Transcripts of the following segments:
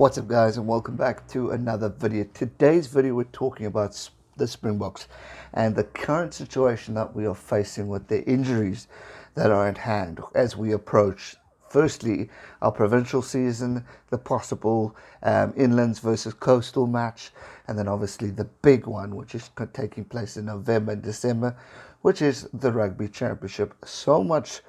What's up, guys, and welcome back to another video. Today's video we're talking about the Springboks and the current situation that we are facing with the injuries that are at hand as we approach firstly our provincial season, the possible inlands versus coastal match, and then obviously the big one which is taking place in November and December, which is the Rugby Championship. So much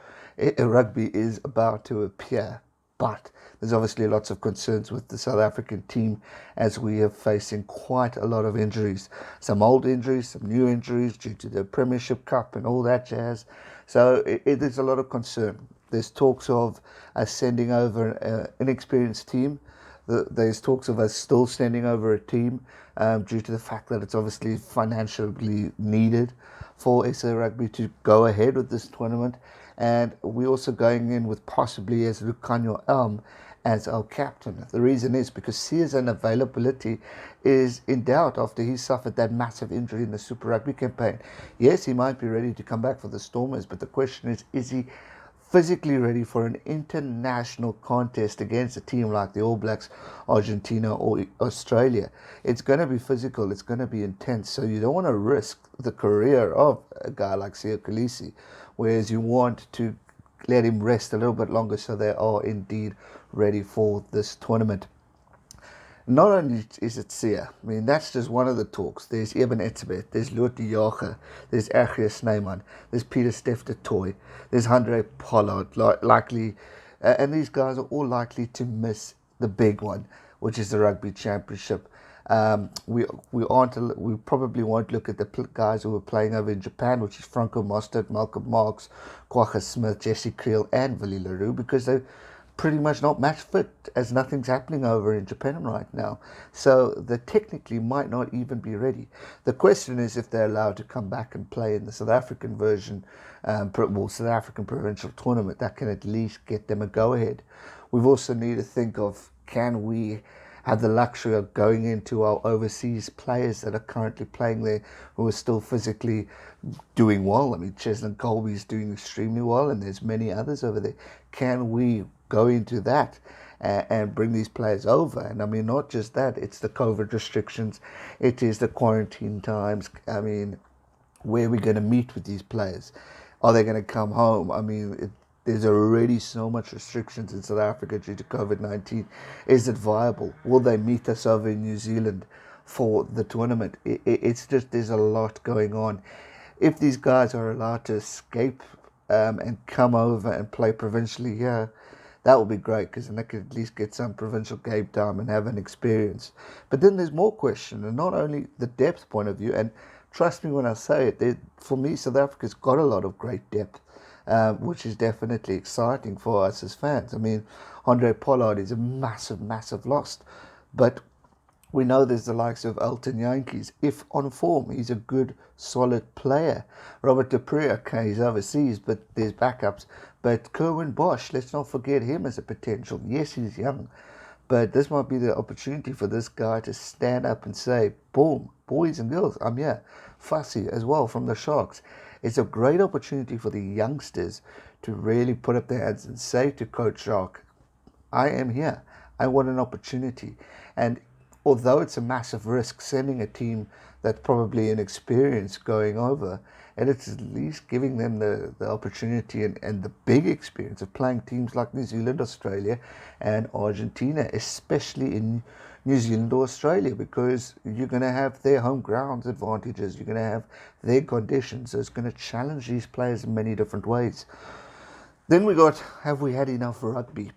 rugby is about to appear, but there's obviously lots of concerns with the South African team as we are facing quite a lot of injuries. Some old injuries, some new injuries due to the Premiership Cup and all that jazz. So it is a lot of concern. There's talks of us sending over an inexperienced team. There's talks of us still sending over a team due to the fact that it's obviously financially needed for SA Rugby to go ahead with this tournament. And we're also going in with possibly as Lucanio Elm as our captain. The reason is because Sia's availability is in doubt after he suffered that massive injury in the Super Rugby campaign. Yes, he might be ready to come back for the Stormers, but the question is he physically ready for an international contest against a team like the All Blacks, Argentina or Australia? It's going to be physical, it's going to be intense, so you don't want to risk the career of a guy like Siya Kolisi, whereas you want to let him rest a little bit longer so they are indeed ready for this tournament. Not only is it Siya, I mean, that's just one of the talks. There's Eben Etzebeth, there's Jacques, there's Ergia Snyman, there's Peter Steph de Toy, there's Handré Pollard, likely, and these guys are all likely to miss the big one, which is the Rugby Championship. We probably won't look at the guys who are playing over in Japan, which is Franco Mostert, Malcolm Marx, Kwagga Smith, Jesse Creel, and Willie Leroux, because they're pretty much not match fit, as nothing's happening over in Japan right now. So they technically might not even be ready. The question is if they're allowed to come back and play in the South African version, South African provincial tournament. That can at least get them a go-ahead. We've also need to think of, can we have the luxury of going into our overseas players that are currently playing there who are still physically doing well? I mean, Cheslin Colby is doing extremely well, and there's many others over there. Can we go into that and bring these players over? And I mean, not just that, it's the COVID restrictions, it is the quarantine times. I mean, where are we going to meet with these players? Are they going to come home? I mean, there's already so much restrictions in South Africa due to COVID-19. Is it viable? Will they meet us over in New Zealand for the tournament? It's just, there's a lot going on. If these guys are allowed to escape and come over and play provincially here, that would be great, because then they could at least get some provincial game time and have an experience. But then there's more question, and not only the depth point of view, and trust me when I say it, for me, South Africa's got a lot of great depth, which is definitely exciting for us as fans. I mean, Handré Pollard is a massive, massive loss, but we know there's the likes of Elton Yankees. If on form, he's a good, solid player. Robert de Pre, okay, he's overseas, but there's backups. But Kerwin Bosch, let's not forget him as a potential. Yes, he's young, but this might be the opportunity for this guy to stand up and say, boom, boys and girls, I'm here. Fussy as well from the Sharks. It's a great opportunity for the youngsters to really put up their hands and say to Coach Jacques, I am here. I want an opportunity. And although it's a massive risk sending a team that's probably inexperienced going over, and it's at least giving them the opportunity and the big experience of playing teams like New Zealand, Australia, and Argentina, especially in New Zealand or Australia, because you're going to have their home ground advantages, you're going to have their conditions, so it's going to challenge these players in many different ways. Then we got, have we had enough rugby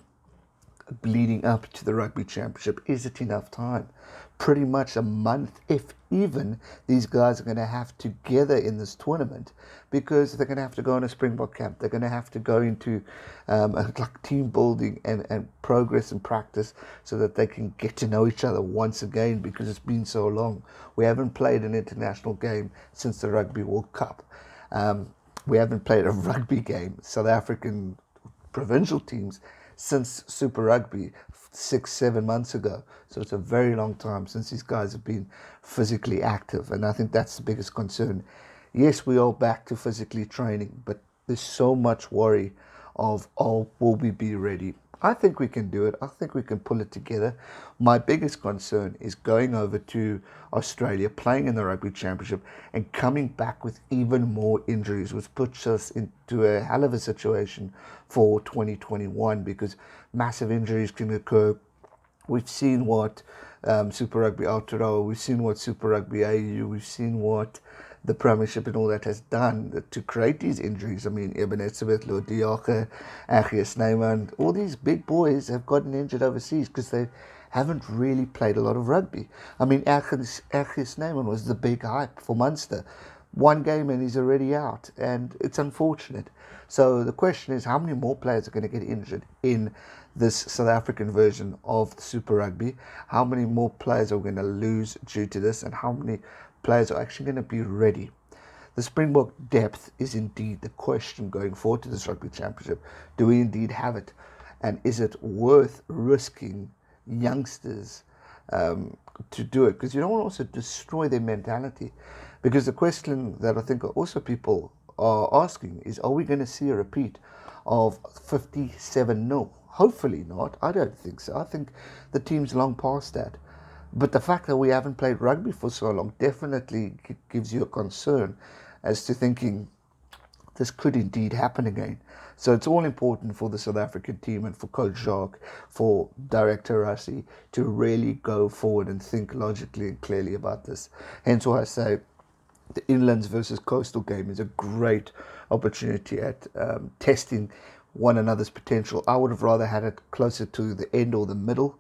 leading up to the Rugby Championship? Is it enough time? Pretty much a month, if even, these guys are going to have together in this tournament, because they're going to have to go on a Springbok camp. They're going to have to go into like team building and progress and practice so that they can get to know each other once again, because it's been so long. We haven't played an international game since the Rugby World Cup. We haven't played a rugby game, South African provincial teams, since Super Rugby 6-7 months ago. So it's a very long time since these guys have been physically active, and I think that's the biggest concern. Yes, we are back to physically training, but there's so much worry of, oh, will we be ready? I think we can do it. I think we can pull it together. My biggest concern is going over to Australia, playing in the Rugby Championship, and coming back with even more injuries, which puts us into a hell of a situation for 2021 because massive injuries can occur. We've seen what Super Rugby Aotearoa, we've seen what Super Rugby AU, we've seen what the Premiership and all that has done to create these injuries. I mean, Ebenezer, Jacques, Nienaber, all these big boys have gotten injured overseas because they haven't really played a lot of rugby. I mean, Nienaber was the big hype for Munster. One game and he's already out, and it's unfortunate. So the question is, how many more players are going to get injured in this South African version of the Super Rugby? How many more players are we going to lose due to this, and how many players are actually going to be ready? The Springbok depth is indeed the question going forward to this Rugby Championship. Do we indeed have it? And is it worth risking youngsters to do it? Because you don't want to also destroy their mentality. Because the question that I think also people are asking is, are we going to see a repeat of 57-0? Hopefully not. I don't think so. I think the team's long past that. But the fact that we haven't played rugby for so long definitely gives you a concern as to thinking this could indeed happen again. So it's all important for the South African team and for Coach Jacques, for Director Rassi, to really go forward and think logically and clearly about this. Hence why I say the Inlands versus Coastal game is a great opportunity at testing one another's potential. I would have rather had it closer to the end or the middle,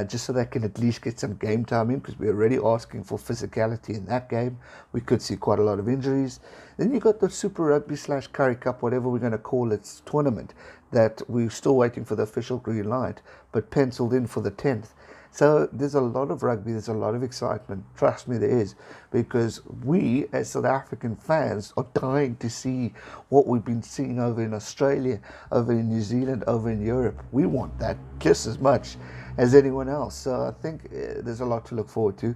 just so they can at least get some game time in, because we're already asking for physicality in that game. We could see quite a lot of injuries. Then you got the Super Rugby / Curry Cup, whatever we're going to call it, tournament, that we're still waiting for the official green light, but penciled in for the 10th. So there's a lot of rugby, there's a lot of excitement. Trust me, there is, because we as South African fans are dying to see what we've been seeing over in Australia, over in New Zealand, over in Europe. We want that just as much as anyone else. So I think there's a lot to look forward to,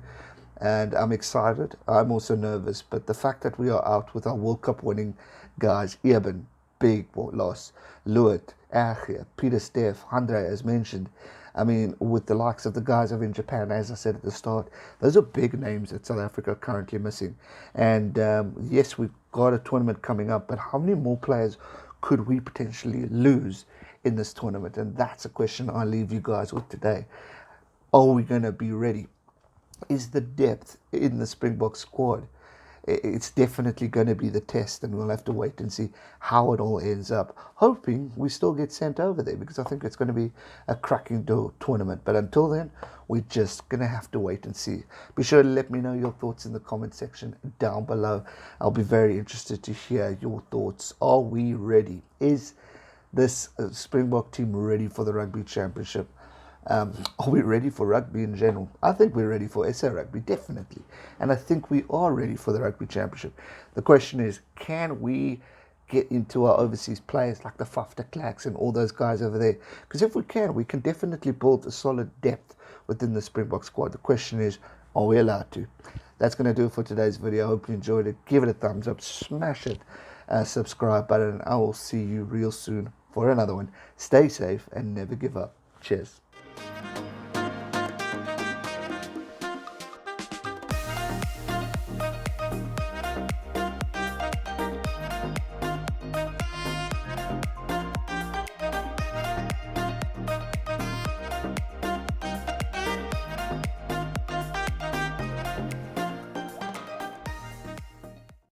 and I'm excited. I'm also nervous, but the fact that we are out with our World Cup winning guys, Eben, big loss, Luit, Archie, Peter Steff, Andre, as mentioned. I mean, with the likes of the guys over in Japan, as I said at the start, those are big names that South Africa are currently missing. And yes, we've got a tournament coming up, but how many more players could we potentially lose in this tournament? And that's a question I leave you guys with today. Are we going to be ready? Is the depth in the Springbok squad? It's definitely going to be the test, and we'll have to wait and see how it all ends up. Hoping we still get sent over there, because I think it's going to be a cracking tournament. But until then, we're just going to have to wait and see. Be sure to let me know your thoughts in the comment section down below. I'll be very interested to hear your thoughts. Are we ready? Is this Springbok team ready for the Rugby Championship? Are we ready for rugby in general? I think we're ready for SA Rugby, definitely. And I think we are ready for the Rugby Championship. The question is, can we get into our overseas players like the Faf de Klerks and all those guys over there? Because if we can definitely build a solid depth within the Springbok squad. The question is, are we allowed to? That's going to do it for today's video. I hope you enjoyed it. Give it a thumbs up, smash it, subscribe button, and I will see you real soon for another one. Stay safe and never give up. Cheers.